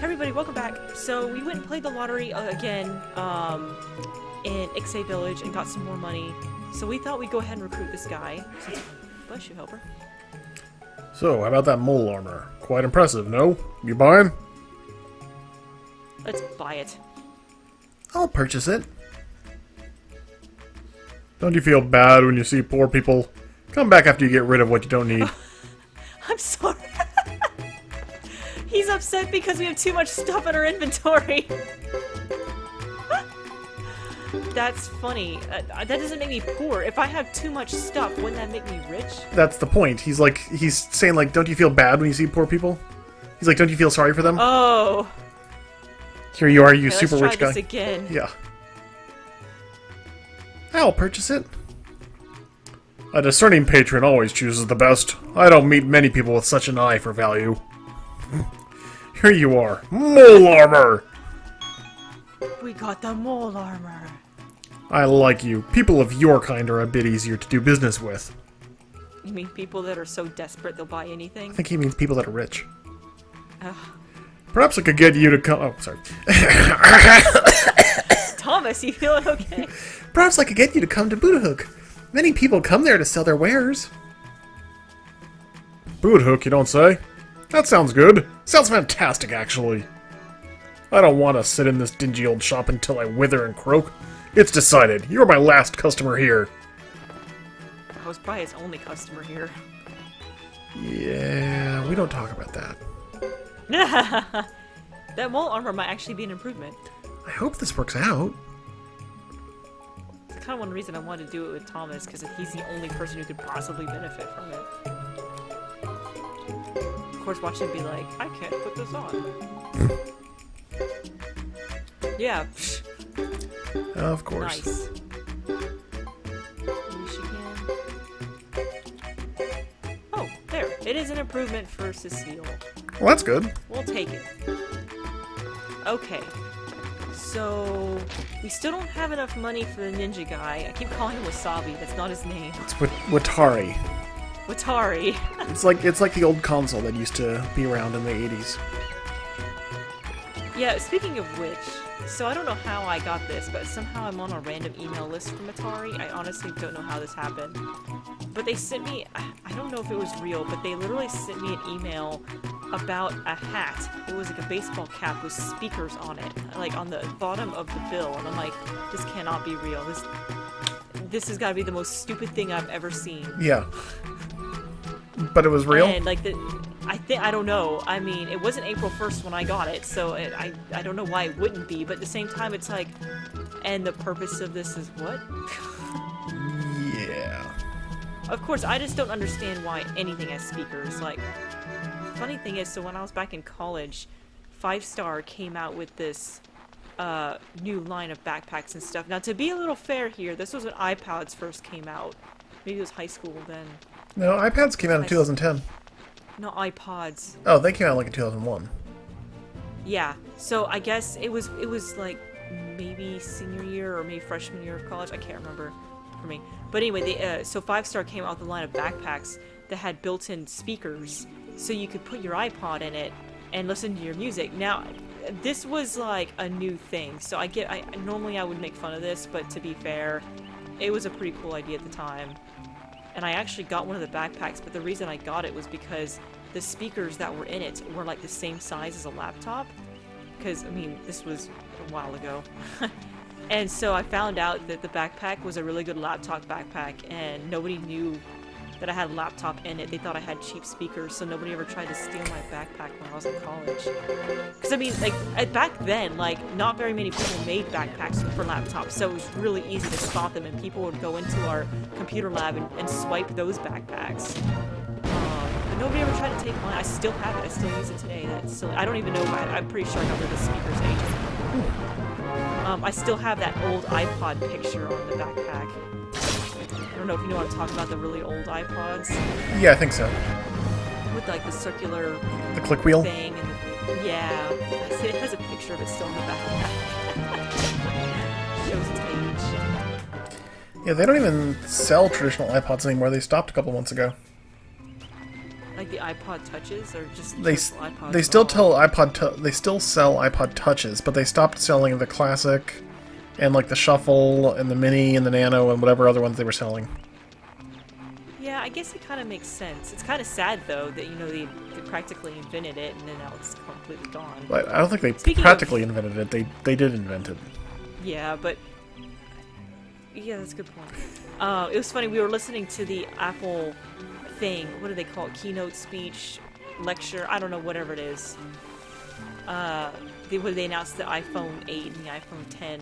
everybody, welcome back. So we went and played the lottery again in Ixay Village and got some more money. So we thought we'd go ahead and recruit this guy. Bless you, helper. So, how about that mole armor? Quite impressive, no? You buying? Let's buy it. I'll purchase it. Don't you feel bad when you see poor people? Come back after you get rid of what you don't need. I'm sorry. He's upset because we have too much stuff in our inventory. That's funny. That doesn't make me poor. If I have too much stuff, wouldn't that make me rich? That's the point. He's saying like, don't you feel bad when you see poor people? He's like, don't you feel sorry for them? Oh. Here you are, you Okay, super let's rich try guy. this again. Yeah. I'll purchase it. A discerning patron always chooses the best. I don't meet many people with such an eye for value. Here you are. Mole armor! We got the mole armor. I like you. People of your kind are a bit easier to do business with. You mean people that are so desperate they'll buy anything? I think he means people that are rich. Ugh. Perhaps I could get you to come... Oh, sorry. Thomas, you feeling okay? Perhaps I could get you to come to Budahook. Many people come there to sell their wares. Budahook, you don't say? That sounds good. Sounds fantastic, actually. I don't want to sit in this dingy old shop until I wither and croak. It's decided. You're my last customer here. I was probably his only customer here. Yeah, we don't talk about that. That mole armor might actually be an improvement. I hope this works out. It's kind of one reason I wanted to do it with Thomas, because he's the only person who could possibly benefit from it. Of course, watch him be like, I can't put this on. Yeah. Of course. Nice. Michigan. Oh, there. It is an improvement for Cecile. Well, that's good. We'll take it. Okay. So, we still don't have enough money for the ninja guy. I keep calling him Wasabi. That's not his name. It's Watari. Watari. It's like the old console that used to be around in the 80s. Yeah, speaking of which, so I don't know how I got this, but somehow I'm on a random email list from Atari. I honestly don't know how this happened. But they sent me, I don't know if it was real, but they literally sent me an email about a hat. It was like a baseball cap with speakers on it, like on the bottom of the bill. And I'm like, this cannot be real. This has got to be the most stupid thing I've ever seen. Yeah. But it was real? And like I don't know. I mean, it wasn't April 1st when I got it, so I don't know why it wouldn't be, but at the same time it's like, and the purpose of this is what? Yeah. Of course, I just don't understand why anything has speakers. Like, funny thing is, so when I was back in college, 5 Star came out with this new line of backpacks and stuff. Now, to be a little fair here, this was when iPods first came out. Maybe it was high school then. No, iPads came out in 2010. No, iPods. Oh, they came out like in 2001. Yeah, so I guess it was like maybe senior year or maybe freshman year of college. I can't remember for me. But anyway, so 5 Star came out with a line of backpacks that had built-in speakers, so you could put your iPod in it and listen to your music. Now, this was like a new thing, so normally I would make fun of this, but to be fair, it was a pretty cool idea at the time. And I actually got one of the backpacks, but the reason I got it was because the speakers that were in it were like the same size as a laptop. Because, I mean, this was a while ago. And so I found out that the backpack was a really good laptop backpack, and nobody knew that I had a laptop in it. They thought I had cheap speakers, so nobody ever tried to steal my backpack when I was in college. Because, I mean, like, back then, like, not very many people made backpacks for laptops, so it was really easy to spot them, and people would go into our computer lab and swipe those backpacks. But nobody ever tried to take mine. I still have it. I still use it today. That's silly. I don't even know why. I'm pretty sure I got rid of the speakers ages ago. I still have that old iPod picture on the backpack. I don't know if you know what I'm talking about, the really old iPods. Yeah, I think so. With like the circular The click wheel? thing. And yeah. It has a picture of it still in the backpack. Shows its age. Yeah, they don't even sell traditional iPods anymore. They stopped a couple months ago. Like the iPod Touches, or just They iPods? they still they still sell iPod Touches, but they stopped selling the Classic, and like the Shuffle and the Mini and the Nano and whatever other ones they were selling. Yeah, I guess it kind of makes sense. It's kind of sad though that they practically invented it and then now it's completely gone. But I don't think they Speaking practically invented it. They did invent it. Yeah, but yeah, that's a good point. It was funny. We were listening to the Apple thing. What do they call it? Keynote speech, lecture. I don't know, whatever it is. When they announced the iPhone 8 and the iPhone 10.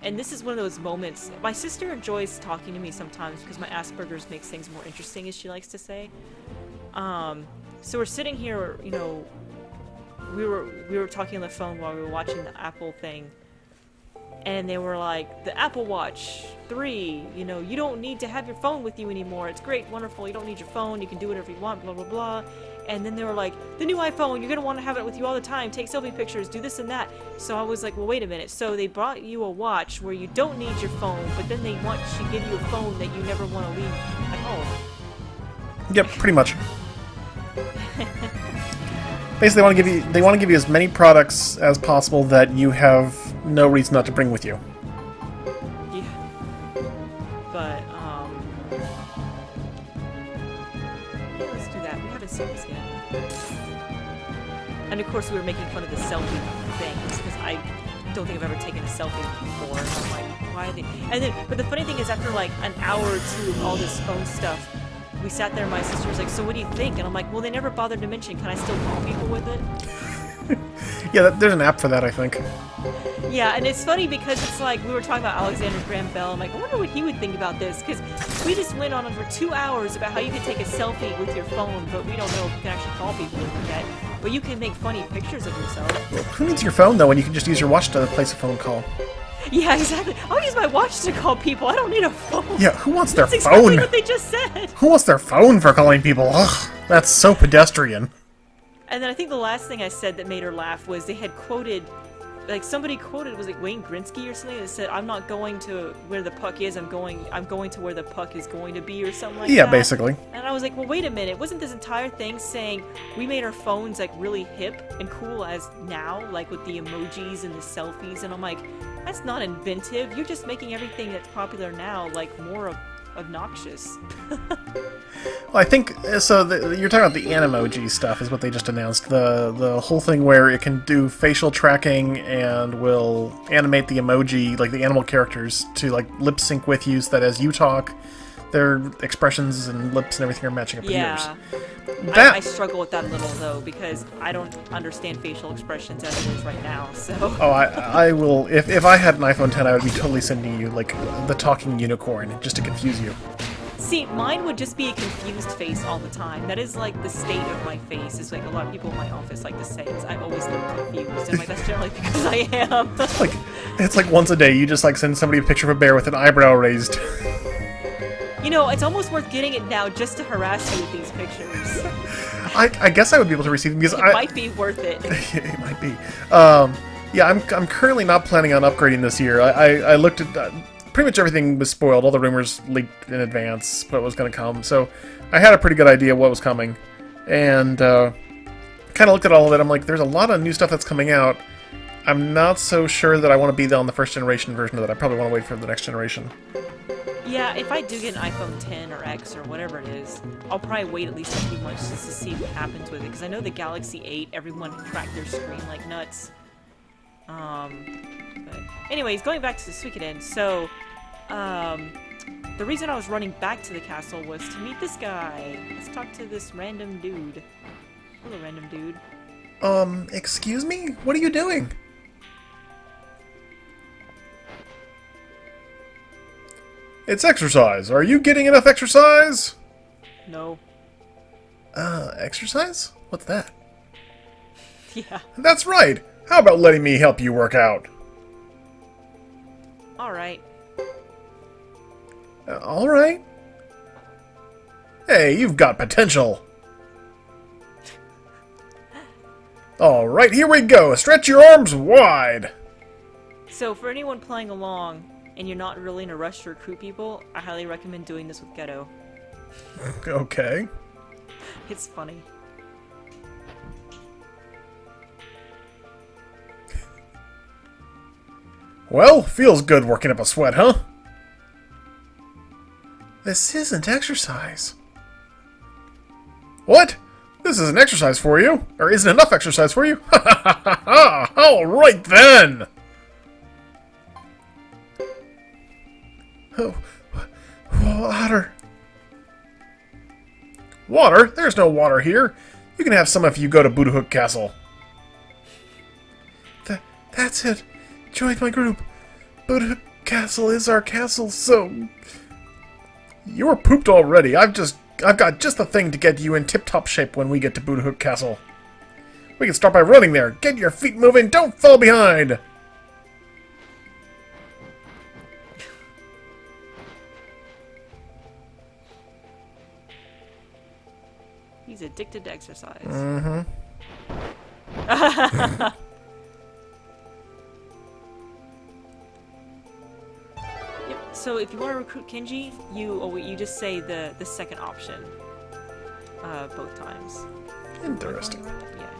And this is one of those moments. My sister enjoys talking to me sometimes because my Asperger's makes things more interesting, as she likes to say. So we're sitting here, we were talking on the phone while we were watching the Apple thing. And they were like, the Apple Watch 3, you don't need to have your phone with you anymore. It's great, wonderful, you don't need your phone, you can do whatever you want, blah, blah, blah. And then they were like, the new iPhone, you're going to want to have it with you all the time, take selfie pictures, do this and that. So I was like, well, wait a minute. So they brought you a watch where you don't need your phone, but then they want to give you a phone that you never want to leave at home. Yep, pretty much. Basically, they want to give you as many products as possible that you have no reason not to bring with you. Yeah. But, yeah, let's do that. We haven't seen this yet. And of course, we were making fun of the selfie things because I don't think I've ever taken a selfie before. And I'm like, why are they? And then, but the funny thing is, after like an hour or two of all this phone stuff, we sat there and my sister was like, so what do you think? And I'm like, well, they never bothered to mention, can I still call people with it? Yeah, there's an app for that, I think. Yeah, and it's funny because it's like, we were talking about Alexander Graham Bell. I'm like, I wonder what he would think about this, because we just went on for 2 hours about how you can take a selfie with your phone, but we don't know if you can actually call people with that. But you can make funny pictures of yourself. Well, who needs your phone, though, when you can just use your watch to place a phone call? Yeah, exactly. I'll use my watch to call people. I don't need a phone. Yeah, who wants their That's phone? exactly what they just said. Who wants their phone for calling people? Ugh, that's so pedestrian. And then I think the last thing I said that made her laugh was they had quoted, like somebody quoted, was it Wayne Gretzky or something that said, "I'm not going to where the puck is. I'm going to where the puck is going to be," or something like that. Yeah, basically. And I was like, well, wait a minute. Wasn't this entire thing saying we made our phones like really hip and cool as now, like with the emojis and the selfies? And I'm like, that's not inventive. You're just making everything that's popular now like more obnoxious. Well, I think so. You're talking about the Animoji stuff, is what they just announced. The whole thing where it can do facial tracking and will animate the emoji, like the animal characters, to like lip sync with you, so that as you talk, their expressions and lips and everything are matching up with yours. I struggle with that a little though because I don't understand facial expressions as it is right now. So. Oh, I will. If I had an iPhone 10, I would be totally sending you like the talking unicorn just to confuse you. See, mine would just be a confused face all the time. That is like the state of my face. Is like a lot of people in my office like to say is I always look confused. And I'm like, that's generally because I am. Like, it's like once a day you just like send somebody a picture of a bear with an eyebrow raised. It's almost worth getting it now just to harass you with these pictures. I guess I would be able to receive them because it might be worth it. It might be. Yeah, I'm currently not planning on upgrading this year. I looked at pretty much everything was spoiled. All the rumors leaked in advance what was going to come, so I had a pretty good idea of what was coming, and kind of looked at all of it. I'm like, there's a lot of new stuff that's coming out. I'm not so sure that I want to be on the first generation version of that. I probably want to wait for the next generation. Yeah, if I do get an iPhone 10 or X or whatever it is, I'll probably wait at least a few months just to see what happens with it. Because I know the Galaxy 8, everyone cracked their screen like nuts. But anyways, going back to the Suikoden, so, the reason I was running back to the castle was to meet this guy. Let's talk to this random dude. Hello, random dude. Excuse me? What are you doing? It's exercise. Are you getting enough exercise? No. Exercise? What's that? Yeah. That's right. How about letting me help you work out? Alright. Alright? Hey, you've got potential. Alright, here we go. Stretch your arms wide. So, for anyone playing along, and you're not really in a rush to recruit people, I highly recommend doing this with Ghetto. Okay. It's funny. Well, feels good working up a sweat, huh? This isn't exercise. What? This isn't exercise for you? Or isn't enough exercise for you? Ha ha ha ha! All right then! Oh, water. Water? There's no water here. You can have some if you go to Buddha Castle. That's it. Join my group. Buddha Castle is our castle, so... You were pooped already. I've got just the thing to get you in tip-top shape when we get to Buddha Castle. We can start by running there. Get your feet moving. Don't fall behind. He's addicted to exercise. Mm-hmm. Yep. So if you want to recruit Kenji, you just say the second option. Both times. Interesting. Yeah.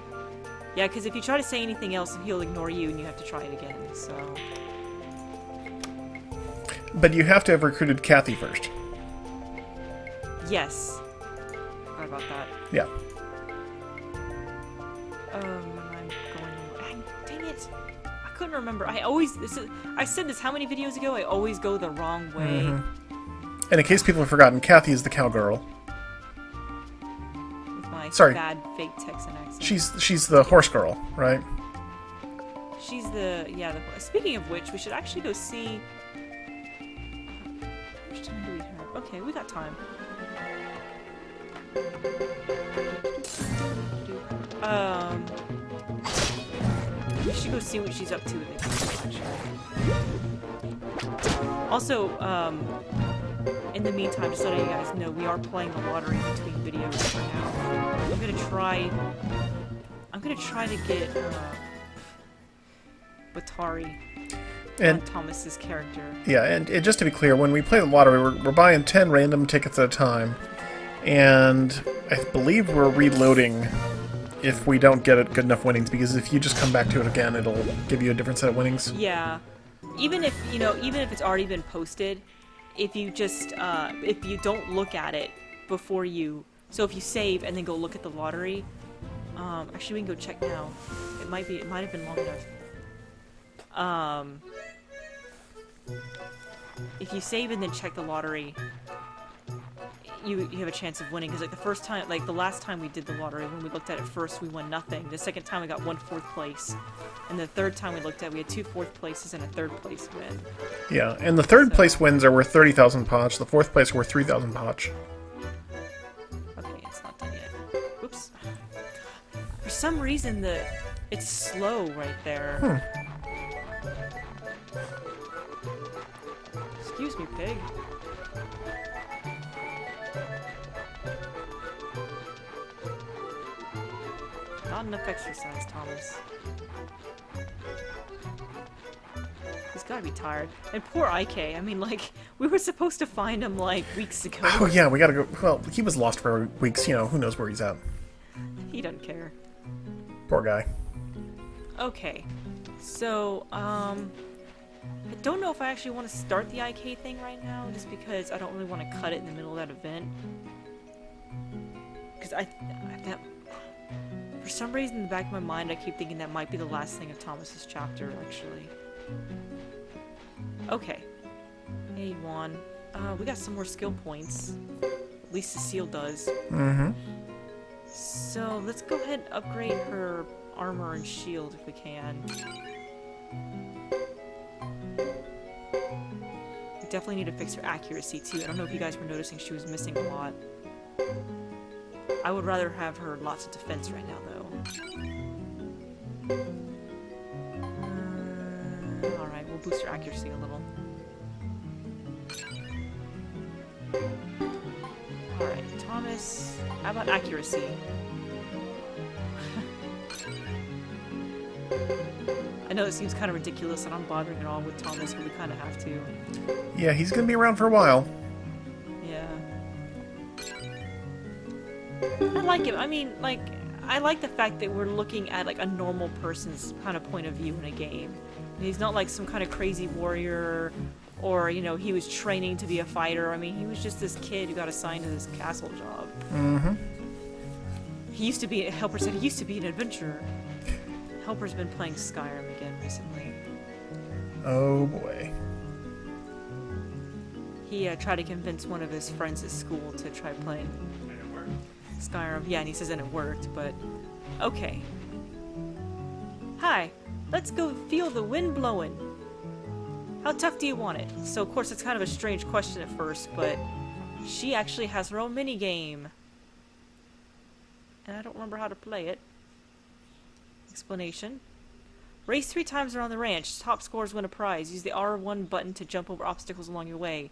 Yeah, because if you try to say anything else, he'll ignore you, and you have to try it again. So. But you have to have recruited Kathy first. Yes. Sorry about that. Yeah. I'm going. Dang it! I couldn't remember. I said this how many videos ago? I always go the wrong way. Mm-hmm. And in case people have forgotten, Kathy is the cowgirl. With my Sorry. bad fake Texan accent. She's the horse girl, right? She's the Speaking of which, we should actually go see. How much time do we have? Okay, we got time. We should go see what she's up to in the castle, actually. Also, in the meantime, just letting you guys know, we are playing the lottery between videos for now. I'm gonna try to get Batari And Thomas's character. yeah, and just to be clear, when we play the lottery, we're buying 10 random tickets at a time, and I believe we're reloading if we don't get good enough winnings, because if you just come back to it again, it'll give you a different set of winnings. Yeah, even if it's already been posted, if you just if you don't look at it before you, so if you save and then go look at the lottery, actually we can go check now. It might have been long enough. If you save and then check the lottery, you have a chance of winning, because like the last time we did the lottery, when we looked at it first, we won nothing. The second time we got 1 4th place, and the third time we looked at it, we had 2 4th places and a 3rd place win. Yeah, and the third place wins are worth 30,000 poch, the fourth place worth 3,000 poch. Okay, it's not done yet. Oops. For some reason, it's slow right there. Excuse me, pig. Not enough exercise, Thomas. He's gotta be tired. And poor IK, I mean, like, we were supposed to find him, like, weeks ago. Oh yeah, we gotta go. Well, he was lost for weeks, who knows where he's at. He doesn't care. Poor guy. Okay. So, I don't know if I actually want to start the IK thing right now, just because I don't really want to cut it in the middle of that event. Because for some reason in the back of my mind, I keep thinking that might be the last thing of Thomas's chapter, actually. Okay. Hey, Juan. We got some more skill points. At least Cecile does. Mm-hmm. So, let's go ahead and upgrade her armor and shield if we can. We definitely need to fix her accuracy, too. I don't know if you guys were noticing she was missing a lot. I would rather have her lots of defense right now, though. Alright, we'll boost her accuracy a little. Alright, Thomas, how about accuracy? I know it seems kind of ridiculous and I'm bothering it all with Thomas, but we kind of have to. Yeah, he's gonna be around for a while. Yeah. I like it. I mean, like, I like the fact that we're looking at like a normal person's kind of point of view in a game. And he's not like some kind of crazy warrior, or you know, he was training to be a fighter. I mean, he was just this kid who got assigned to this castle job. Mm-hmm. He used to be. Helper said he used to be an adventurer. Helper's been playing Skyrim again recently. Oh boy. He tried to convince one of his friends at school to try playing Skyrim. Yeah, and he says, and it worked, but okay. Hi, let's go feel the wind blowing. How tough do you want it? So, of course, it's kind of a strange question at first, but she actually has her own mini game. And I don't remember how to play it. Explanation. Race 3 times around the ranch. Top scores win a prize. Use the R1 button to jump over obstacles along your way.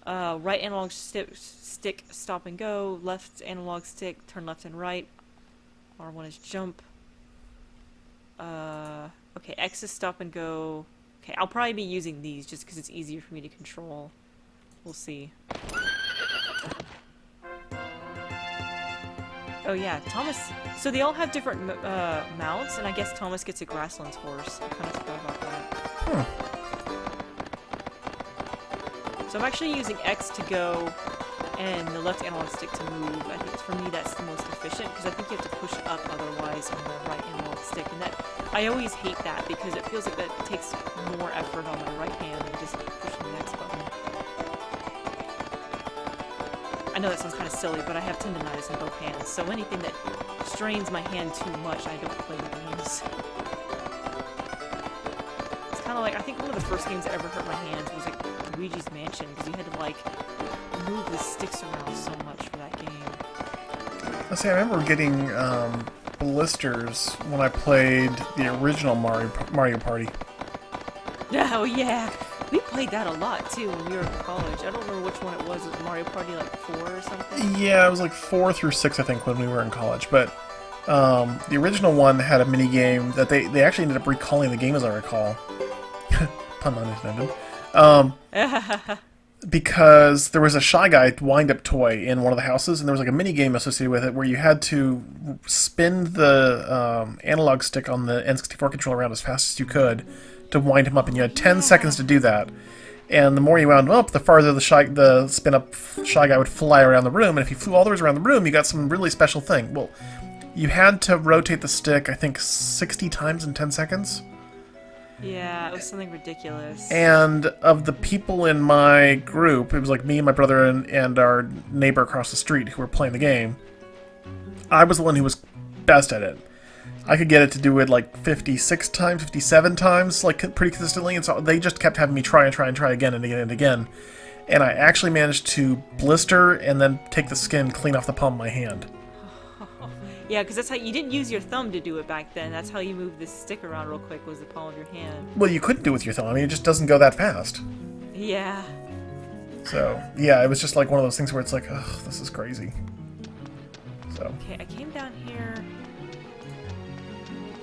Right analog stick, stop and go. Left analog stick, turn left and right. R1 is jump. Okay, X is stop and go. Okay, I'll probably be using these just because it's easier for me to control. We'll see. Oh yeah, Thomas. So they all have different mounts, and I guess Thomas gets a grasslands horse. I kind of forgot about that. So I'm actually using X to go, and the left analog stick to move. I think for me that's the most efficient, because I think you have to push up otherwise on the right analog stick, and that I always hate that because it feels like that takes more effort on my right hand than just pushing the X button. I know that sounds kind of silly, but I have tendonitis in both hands, so anything that strains my hand too much, I don't play the games. It's kind of like, I think one of the first games that ever hurt my hands was like Luigi's Mansion, because you had to like move the sticks around so much for that game. I say, I remember getting blisters when I played the original Mario Party. Oh yeah! We played that a lot too when we were in college. I don't remember which one it was. Was it Mario Party like 4 or something? Yeah, it was like 4 through 6, I think, when we were in college. But the original one had a mini game that they actually ended up recalling the game, as I recall. Pun unintended. Because there was a Shy Guy wind-up toy in one of the houses, and there was like a mini game associated with it where you had to spin the analog stick on the N64 controller around as fast as you could to wind him up, and you had 10 seconds to do that. And the more you wound him up, the farther the spin-up Shy Guy would fly around the room, and if he flew all the way around the room, you got some really special thing. Well, you had to rotate the stick, I think, 60 times in 10 seconds. Yeah, it was something ridiculous. And of the people in my group, it was like me and my brother and our neighbor across the street who were playing the game. I was the one who was best at it. I could get it to do it like 56 times, 57 times, like pretty consistently, and so they just kept having me try and try and try again and again and again. And I actually managed to blister and then take the skin clean off the palm of my hand. Yeah, because that's how you didn't use your thumb to do it back then. That's how you moved the stick around real quick, was the palm of your hand. Well, you couldn't do it with your thumb. I mean, it just doesn't go that fast. Yeah. So, yeah, it was just like one of those things where it's like, ugh, this is crazy. So. Okay, I came down here.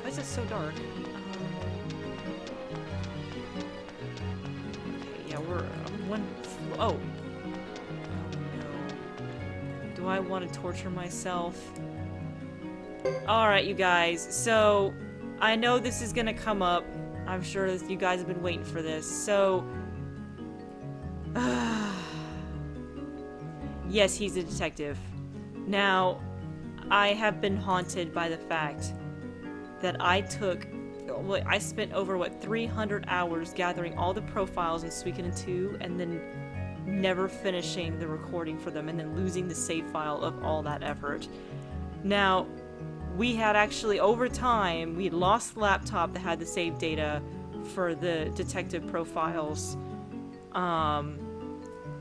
Why is it so dark? Okay, yeah, we're one. Oh. Oh no. Do I want to torture myself? Alright, you guys, so I know this is gonna come up. I'm sure that you guys have been waiting for this. So, yes, he's a detective. Now, I have been haunted by the fact that I spent over, 300 hours gathering all the profiles in Suikoden 2 and then never finishing the recording for them and then losing the save file of all that effort. Now, we had actually, over time, we had lost the laptop that had the save data for the detective profiles. And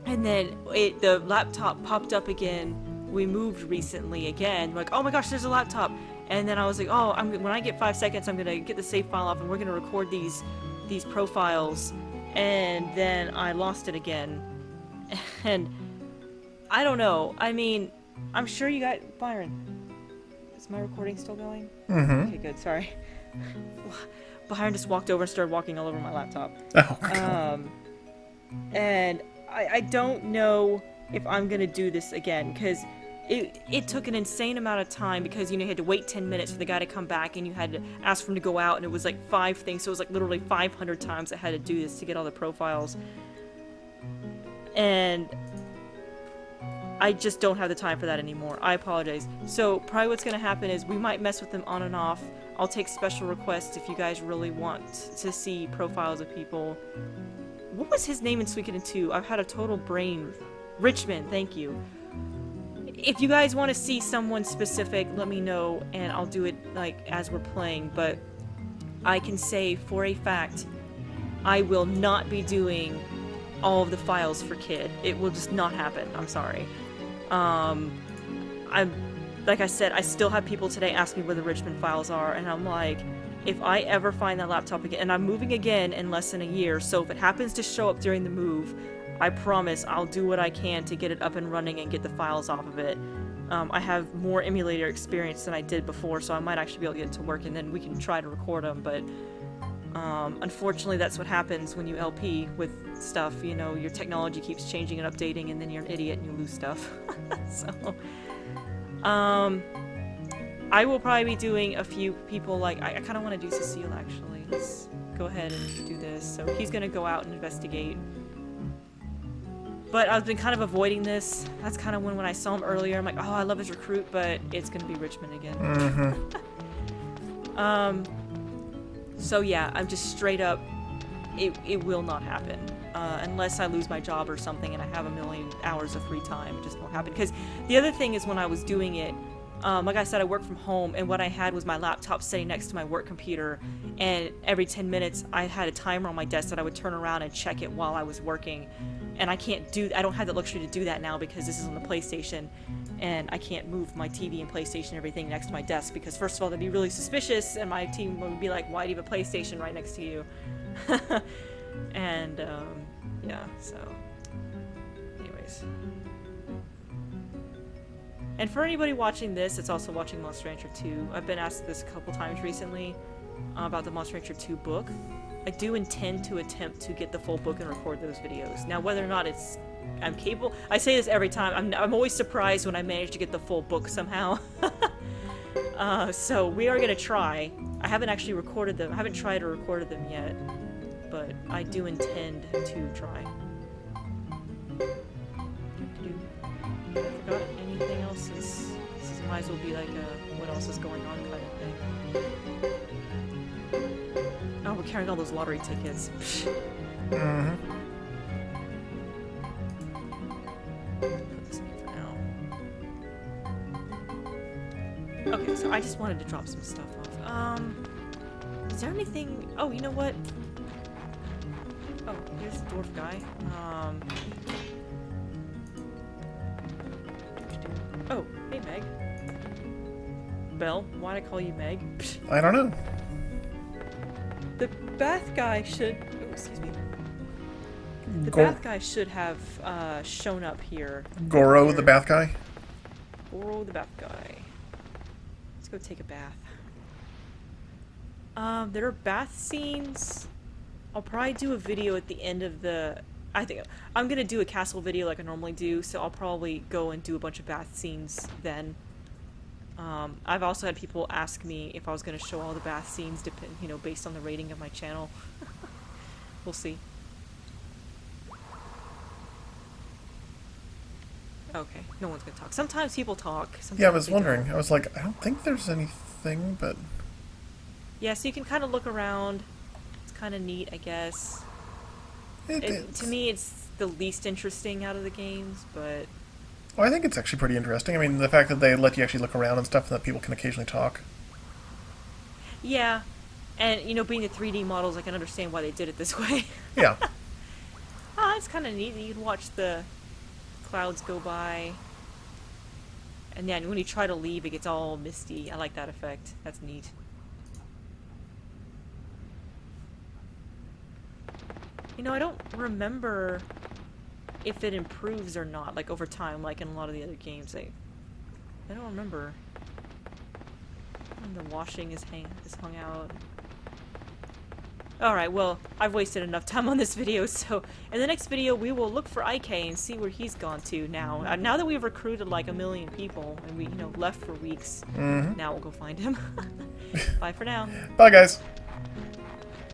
then the laptop popped up again. We moved recently again. Like, oh my gosh, there's a laptop. And then I was like, oh, when I get 5 seconds, I'm going to get the save file off and we're going to record these profiles. And then I lost it again. And I don't know. I mean, I'm sure you got... Byron. Is my recording still going? Mm-hmm. Okay, good. Sorry. Byron just walked over and started walking all over my laptop. Oh, God. And I don't know if I'm gonna do this again, because it took an insane amount of time because, you know, you had to wait 10 minutes for the guy to come back, and you had to ask for him to go out, and it was like 5 things, so it was like literally 500 times I had to do this to get all the profiles. And I just don't have the time for that anymore. I apologize. So probably what's going to happen is we might mess with them on and off. I'll take special requests if you guys really want to see profiles of people. What was his name in Suikoden 2? I've had a total brain... Richmond, thank you. If you guys want to see someone specific, let me know, and I'll do it, like, as we're playing, but I can say for a fact, I will not be doing all of the files for Kid. It will just not happen. I'm sorry. Like I said, I still have people today ask me where the Richmond files are, and I'm like, if I ever find that laptop again, and I'm moving again in less than a year, so if it happens to show up during the move, I promise I'll do what I can to get it up and running and get the files off of it. I have more emulator experience than I did before, so I might actually be able to get it to work, and then we can try to record them, but unfortunately that's what happens when you LP with stuff. You know, your technology keeps changing and updating, and then you're an idiot and you lose stuff. So, I will probably be doing a few people, like, I kind of want to do Cecile, actually. Let's go ahead and do this. So he's going to go out and investigate. But I've been kind of avoiding this. That's kind of when I saw him earlier, I'm like, oh, I love his recruit, but it's going to be Richmond again. So yeah, I'm just straight up, it will not happen. Unless I lose my job or something and I have a million hours of free time, it just won't happen. Because the other thing is when I was doing it, like I said, I work from home, and what I had was my laptop sitting next to my work computer, and every 10 minutes I had a timer on my desk that I would turn around and check it while I was working. And I don't have the luxury to do that now because this is on the PlayStation, and I can't move my TV and PlayStation and everything next to my desk because, first of all, that'd be really suspicious, and my team would be like, why do you have a PlayStation right next to you? And, yeah, so, anyways. And for anybody watching this, it's also watching Monster Rancher 2. I've been asked this a couple times recently about the Monster Rancher 2 book. I do intend to attempt to get the full book and record those videos. Now, whether or not I'm capable, I say this every time, I'm always surprised when I manage to get the full book somehow. So we are going to try. I haven't actually recorded them. I haven't tried or recorded them yet, but I do intend to try. I forgot anything else. This might as well be like a what else is going on kind of thing. Oh, we're carrying all those lottery tickets. Mm-hmm. Put this in for now. Okay, so I just wanted to drop some stuff off. Is there anything... Oh, you know what? Oh, here's the dwarf guy. Oh, hey Meg. Belle, why'd I call you Meg? I don't know. The bath guy should... Oh, excuse me. The bath guy should have shown up here. Goro, the bath guy? Goro, the bath guy. Let's go take a bath. There are bath scenes. I'll probably do a video at the end of the... I think I'm gonna do a castle video like I normally do, so I'll probably go and do a bunch of bath scenes then. I've also had people ask me if I was gonna show all the bath scenes, based on the rating of my channel. We'll see. Okay, no one's gonna talk. Sometimes people talk. Sometimes yeah, I was wondering. I was like, I don't think there's anything, but... Yeah, so you can kind of look around. It's kind of neat, I guess. To me, it's the least interesting out of the games, but... Well, I think it's actually pretty interesting. I mean, the fact that they let you actually look around and stuff, and that people can occasionally talk. Yeah, and, being the 3D models, I can understand why they did it this way. Yeah. It's kind of neat. You can watch the clouds go by. And then when you try to leave, it gets all misty. I like that effect. That's neat. I don't remember if it improves or not, like, over time, like in a lot of the other games. I don't remember. And the washing is hung out. Alright, well, I've wasted enough time on this video, so in the next video we will look for IK and see where he's gone to now. Now that we've recruited like 1 million people and we, left for weeks, now we'll go find him. Bye for now. Bye, guys.